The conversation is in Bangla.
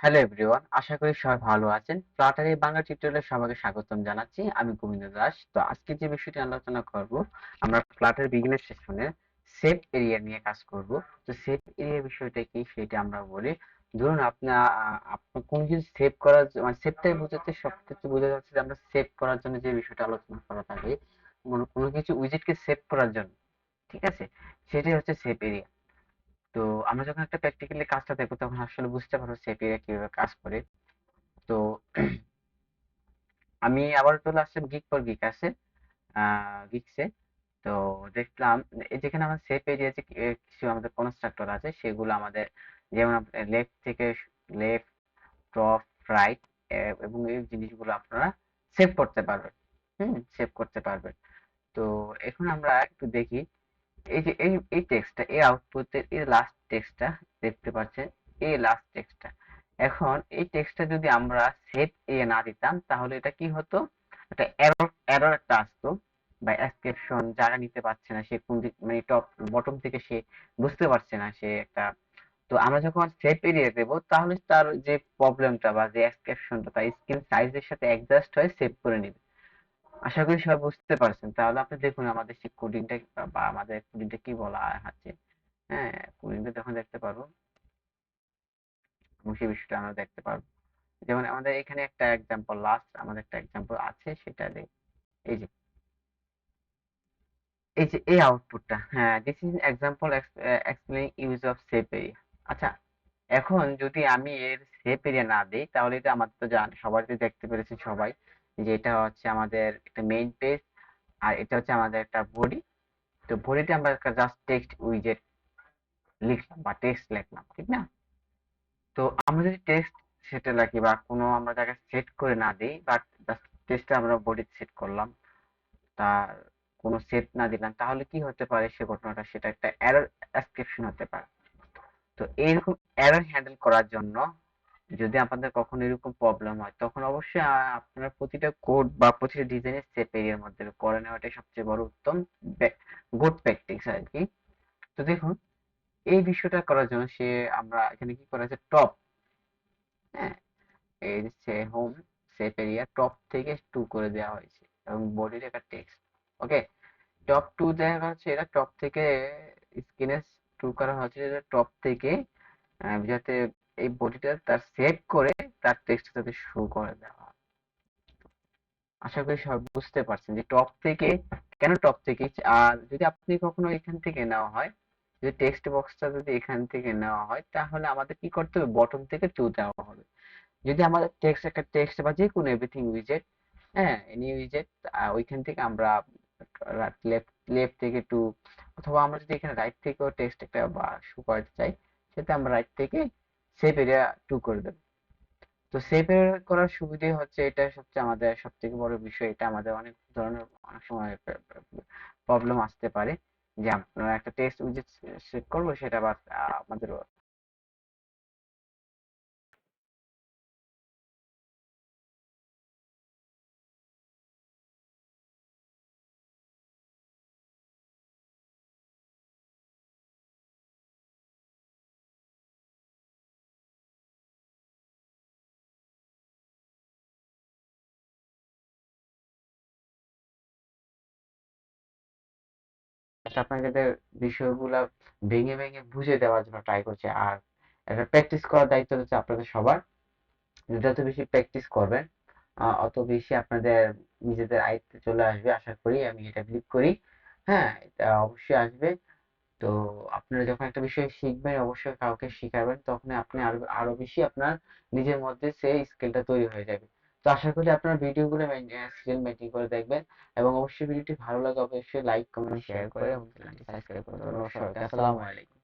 হ্যালো এভরিওয়ান, আশা করি সবাই ভালো আছেন। ফ্লাটার এই বাংলা টিউটোরিয়ালে সবাইকে স্বাগতম জানাচ্ছি। আমি গোবিন্দ দাস। তো আজকে যে বিষয়টি আলোচনা করব, আমরা ফ্লাটার বিগিনার সেশনে সেভ এরিয়া নিয়ে কাজ করব। তো সেভ এরিয়া বিষয়টা কি সেটা আমরা বলি। ধরুন আপনার কোনো কিছু সেভ করার মানে সেভটাই বোঝাতে সবকিছু বোঝা যাচ্ছে যে আমরা সেভ করার জন্য যে বিষয়টা আলোচনা করা থাকে, কোনো কিছু উইজেটকে সেভ করার জন্য, ঠিক আছে, সেটাই হচ্ছে সেভ এরিয়া। তো আমরা যখন একটা প্র্যাকটিক্যালি কাজটা দেখবো তখন আসলে বুঝতে পারবো সেপিআই কিভাবে কাজ করে। তো আমি আবার চলে আসলাম গিক ফর গিক আছে, গিকসে। তো দেখলাম এই যেখানে আমার সেভ এরিয়া যে কিছু আমাদের কনস্ট্রাক্টর আছে সেগুলো আমাদের, যেমন লেফট থেকে লেফট, টপ, রাইট, এবং এই জিনিসগুলো আপনারা সেভ করতে পারবেন। সেভ করতে পারবেন। তো এখন আমরা একটু দেখি, এই যে এই টেক্সটটা, এই আউটপুটের এই লাস্ট টেক্সটটা দেখতে পাচ্ছেন, এই লাস্ট টেক্সটটা। এখন এই টেক্সটটা যদি আমরা সেভ এ না দিতাম তাহলে এটা কি হতো, একটা এরর এরর একটা আসতো, বা এক্সেপশন জায়গা নিতে পারছে না, সে কোন দিক মানে টপ বটম থেকে সে বুঝতে পারছে না সে একটা। তো আমরা যখন সেভ এরিয়া দেবো তাহলে তার যে প্রবলেমটা বা যে এক্সেপশনটা তার স্ক্রিন সাইজের সাথে অ্যাডজাস্ট হয়ে সেভ করে নেবে। আশা করি সবাই বুঝতে পারছেন। তাহলে আপনি দেখুন আমাদের সেই কোডিংটা বা আমাদের কোডিংটা কি বলা আছে। হ্যাঁ, কোডিংটা যখন দেখতে পারবো এবং সেই বিষয়টা আমরা দেখতে পারবো। যেমন আমাদের এখানে একটা এক্সাম্পল, লাস্ট আমাদের একটা এক্সাম্পল আছে, সেটা দেখ। এই যে এই আউটপুটটা, হ্যাঁ, this is example explain use of save area. আচ্ছা, এখন যদি আমি এর সেভ এরিয়া না দিই তাহলে এটা আমাদের তো সবাই তো দেখতে পেরেছেন সবাই, যে এটা হচ্ছে আমাদের একটা মেইন পেজ, আর এটা হচ্ছে আমাদের একটা বডি। তো বডিতে আমরা জাস্ট টেক্সট উইজেট লিখলাম বা টেক্সট লিখলাম, ঠিক না? তো আমরা যদি টেক্সট সেটে রাখি বা কোনো আমরা জায়গায় সেট করে না দিই, বাট জাস্ট টেক্সটে আমরা বডি সেট করলাম, তার কোনো সেট না দিলাম, তাহলে কি হতে পারে সে ঘটনাটা, সেটা একটা এরর এক্সেপশন হতে পারে। তো এইরকম এরর হ্যান্ডেল করার জন্য যদি আপনাদের কখনো এরকম প্রবলেম হয় তখন অবশ্যই আপনার প্রতিটা কোড বা প্রতিটা ডিজাইনের সেভ এরিয়ার মধ্যে করে নেওয়াটাই সবচেয়ে বড় উত্তম গুড প্র্যাকটিস আর কি। তো দেখুন, এই বিষয়টা করার জন্য আমরা এখানে কি করা আছে, টপ, হ্যাঁ, এই যে হোম সেভ এরিয়া টপ থেকে 2 করে দেওয়া হয়েছে এবং বডির একটা টেক্সট। ওকে, টপ 2 দেখা হচ্ছে, এটা টপ থেকে স্ক্রিনে 2 করা হচ্ছে, টপ থেকে যাতে এই বডিটা তার সেভ করে তার টেক্সট যাতে শো করে দেওয়া হয়। আশা করি সবাই বুঝতে পারছেন যে টপ থেকে কেন টপ থেকে। আর যদি আপনি কখনো এখান থেকে নেওয়া হয়, যদি টেক্সট বক্সটা যদি এখান থেকে নেওয়া হয় তাহলে আমাদের কি করতে হবে, বটম থেকে 2 দেওয়া হবে। যদি আমাদের একটা টেক্সট বা যে কোনো এভরিথিং উইজেট, হ্যাঁ, এনি উইজেট, ওইখান থেকে আমরা লেফট লেফট থেকে 2, অথবা আমরা যদি এখানে রাইট থেকেও টেক্সট একটা বা শো করতে চাই, সেটা আমরা রাইট থেকে সেভ এরিয়া 2 করে দেব। তো সেভ এরিয়া করার সুবিধা হচ্ছে, এটা সবচেয়ে আমাদের সব থেকে বড় বিষয়, এটা আমাদের অনেক ধরনের অনেক সময় প্রবলেম আসতে পারে, যে আমরা একটা টেক্সট উইজেট সেট করবো, সেটা আবার আমাদের আপনাদের বিষয়গুলা ভেঙে ভেঙে বুঝে দেওয়ার জন্য ট্রাই করছে। আর এটা প্র্যাকটিস করার দায়িত্ব হচ্ছে আপনাদের সবার। যত বেশি প্র্যাকটিস করবেন অত বেশি আপনাদের নিজেদের আয়ত্তে চলে আসবে, আশা করি, আমি এটা বিলিভ করি। হ্যাঁ, এটা অবশ্যই আসবে। তো আপনারা যখন একটা বিষয় শিখবেন অবশ্যই কাউকে শিখাবেন, তখন আপনি আরো আরো বেশি আপনার নিজের মধ্যে সেই স্কিলটা তৈরি হয়ে যাবে। তো আশা করি আপনারা ভিডিওগুলো স্কিল মেনটেন করে দেখবেন, এবং অবশ্যই ভিডিওটি ভালো লাগে অবশ্যই লাইক কমেন্ট শেয়ার করে এবং চ্যানেলটি সাবস্ক্রাইব করে দেবেন। ধন্যবাদ সবাইকে। আসসালামু আলাইকুম।